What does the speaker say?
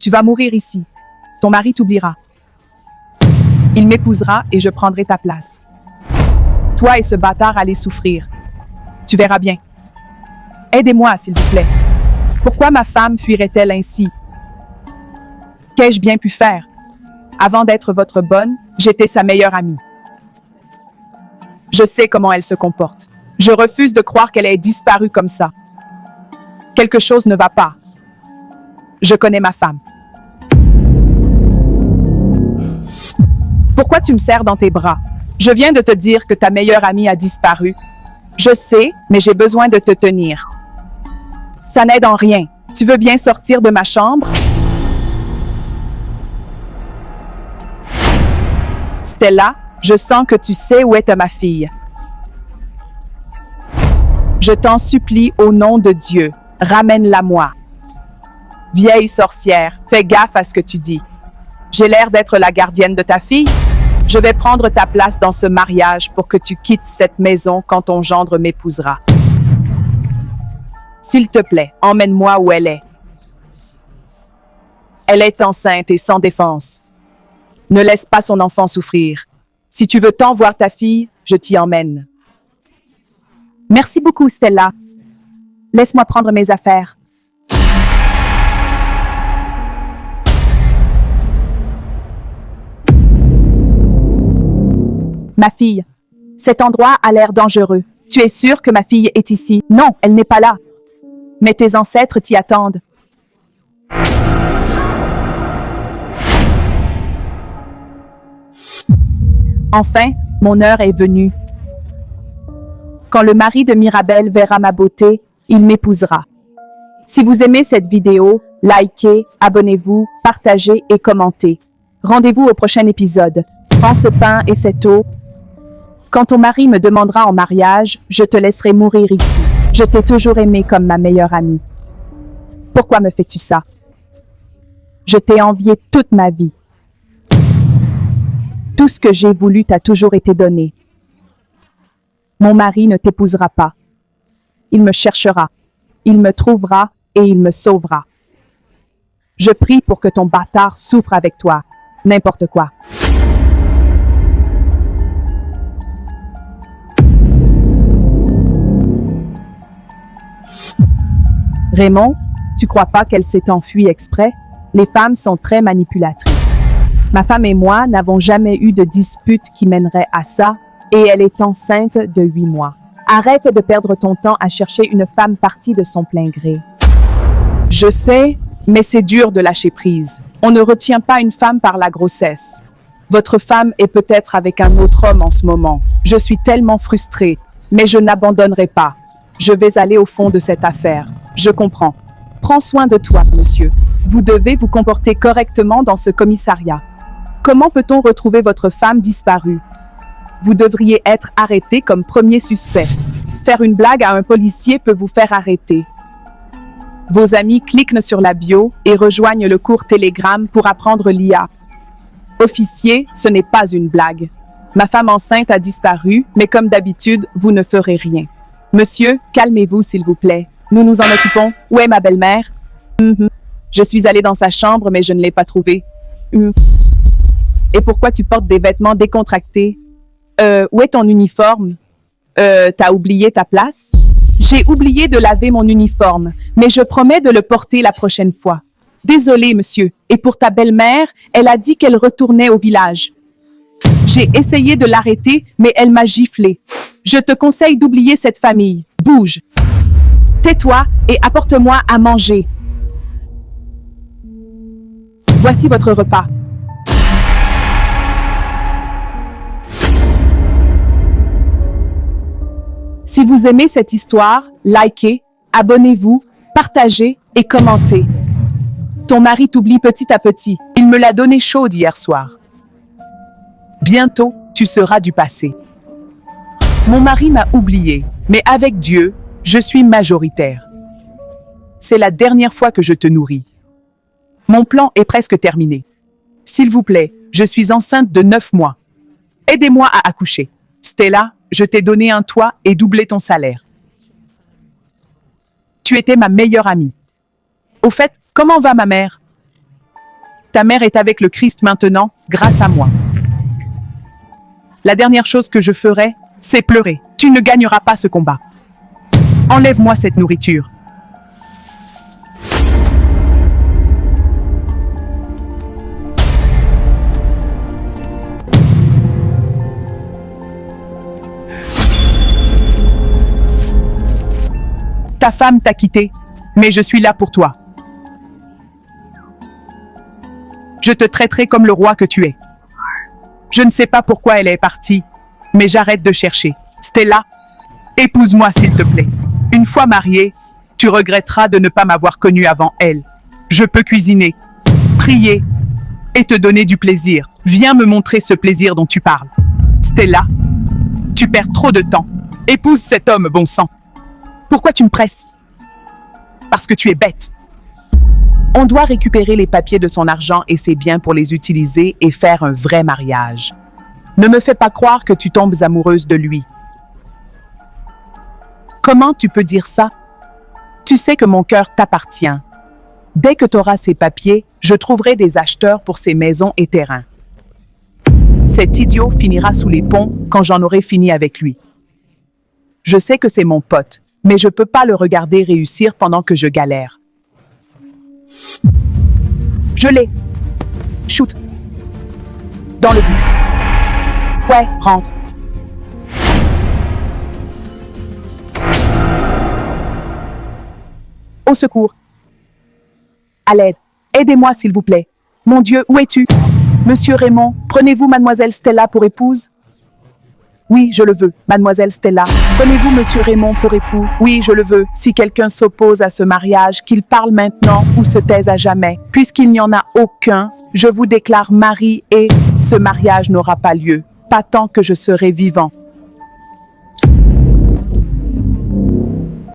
Tu vas mourir ici. Ton mari t'oubliera. Il m'épousera et je prendrai ta place. Toi et ce bâtard allez souffrir. Tu verras bien. Aidez-moi, s'il vous plaît. Pourquoi ma femme fuirait-elle ainsi? Qu'ai-je bien pu faire? Avant d'être votre bonne, j'étais sa meilleure amie. Je sais comment elle se comporte. Je refuse de croire qu'elle ait disparu comme ça. Quelque chose ne va pas. Je connais ma femme. Pourquoi tu me serres dans tes bras? Je viens de te dire que ta meilleure amie a disparu. Je sais, mais j'ai besoin de te tenir. Ça n'aide en rien. Tu veux bien sortir de ma chambre? Stella, je sens que tu sais où est ma fille. Je t'en supplie au nom de Dieu, ramène-la-moi. Vieille sorcière, fais gaffe à ce que tu dis. J'ai l'air d'être la gardienne de ta fille. Je vais prendre ta place dans ce mariage pour que tu quittes cette maison quand ton gendre m'épousera. S'il te plaît, emmène-moi où elle est. Elle est enceinte et sans défense. Ne laisse pas son enfant souffrir. Si tu veux tant voir ta fille, je t'y emmène. Merci beaucoup, Stella. Laisse-moi prendre mes affaires. Ma fille, cet endroit a l'air dangereux. Tu es sûre que ma fille est ici? Non, elle n'est pas là. Mais tes ancêtres t'y attendent. Enfin, mon heure est venue. Quand le mari de Mirabelle verra ma beauté, il m'épousera. Si vous aimez cette vidéo, likez, abonnez-vous, partagez et commentez. Rendez-vous au prochain épisode. Prends ce pain et cette eau. Quand ton mari me demandera en mariage, je te laisserai mourir ici. Je t'ai toujours aimé comme ma meilleure amie. Pourquoi me fais-tu ça? Je t'ai envié toute ma vie. Tout ce que j'ai voulu t'a toujours été donné. Mon mari ne t'épousera pas. Il me cherchera. Il me trouvera et il me sauvera. Je prie pour que ton bâtard souffre avec toi. N'importe quoi. Raymond, tu crois pas qu'elle s'est enfuie exprès? Les femmes sont très manipulatrices. Ma femme et moi n'avons jamais eu de dispute qui mènerait à ça, et elle est enceinte de 8 mois. Arrête de perdre ton temps à chercher une femme partie de son plein gré. Je sais, mais c'est dur de lâcher prise. On ne retient pas une femme par la grossesse. Votre femme est peut-être avec un autre homme en ce moment. Je suis tellement frustrée, mais je n'abandonnerai pas. Je vais aller au fond de cette affaire. Je comprends. Prends soin de toi, monsieur. Vous devez vous comporter correctement dans ce commissariat. Comment peut-on retrouver votre femme disparue? Vous devriez être arrêté comme premier suspect. Faire une blague à un policier peut vous faire arrêter. Vos amis cliquent sur la bio et rejoignent le cours Telegram pour apprendre l'IA. Officier, ce n'est pas une blague. Ma femme enceinte a disparu, mais comme d'habitude, vous ne ferez rien. Monsieur, calmez-vous s'il vous plaît. Nous nous en occupons. Où est ma belle-mère? Je suis allée dans sa chambre, mais je ne l'ai pas trouvée. Et pourquoi tu portes des vêtements décontractés? Où est ton uniforme? T'as oublié ta place? J'ai oublié de laver mon uniforme, mais je promets de le porter la prochaine fois. Désolé, monsieur. Et pour ta belle-mère, elle a dit qu'elle retournait au village. J'ai essayé de l'arrêter, mais elle m'a giflé. Je te conseille d'oublier cette famille. Bouge. Tais-toi et apporte-moi à manger. Voici votre repas. Si vous aimez cette histoire, likez, abonnez-vous, partagez et commentez. Ton mari t'oublie petit à petit. Il me l'a donné chaude hier soir. Bientôt, tu seras du passé. Mon mari m'a oublié, mais avec Dieu, je suis majoritaire. C'est la dernière fois que je te nourris. Mon plan est presque terminé. S'il vous plaît, je suis enceinte de 9 mois. Aidez-moi à accoucher. Stella, je t'ai donné un toit et doublé ton salaire. Tu étais ma meilleure amie. Au fait, comment va ma mère? Ta mère est avec le Christ maintenant, grâce à moi. La dernière chose que je ferai, c'est pleurer. Tu ne gagneras pas ce combat. Enlève-moi cette nourriture. Ta femme t'a quitté, mais je suis là pour toi. Je te traiterai comme le roi que tu es. Je ne sais pas pourquoi elle est partie, mais j'arrête de chercher. Stella, épouse-moi s'il te plaît. Une fois mariée, tu regretteras de ne pas m'avoir connue avant elle. Je peux cuisiner, prier et te donner du plaisir. Viens me montrer ce plaisir dont tu parles. Stella, tu perds trop de temps. Épouse cet homme, bon sang. Pourquoi tu me presses? Parce que tu es bête. On doit récupérer les papiers de son argent et ses biens pour les utiliser et faire un vrai mariage. Ne me fais pas croire que tu tombes amoureuse de lui. Comment tu peux dire ça? Tu sais que mon cœur t'appartient. Dès que tu auras ces papiers, je trouverai des acheteurs pour ces maisons et terrains. Cet idiot finira sous les ponts quand j'en aurai fini avec lui. Je sais que c'est mon pote, mais je peux pas le regarder réussir pendant que je galère. Je l'ai. Shoot. Dans le but. Ouais, rentre. Au secours. À l'aide. Aidez-moi, s'il vous plaît. Mon Dieu, où es-tu? Monsieur Raymond, prenez-vous mademoiselle Stella pour épouse? Oui, je le veux, mademoiselle Stella. Prenez-vous monsieur Raymond pour époux? Oui, je le veux. Si quelqu'un s'oppose à ce mariage, qu'il parle maintenant ou se taise à jamais. Puisqu'il n'y en a aucun, je vous déclare mari et ce mariage n'aura pas lieu. Pas tant que je serai vivant.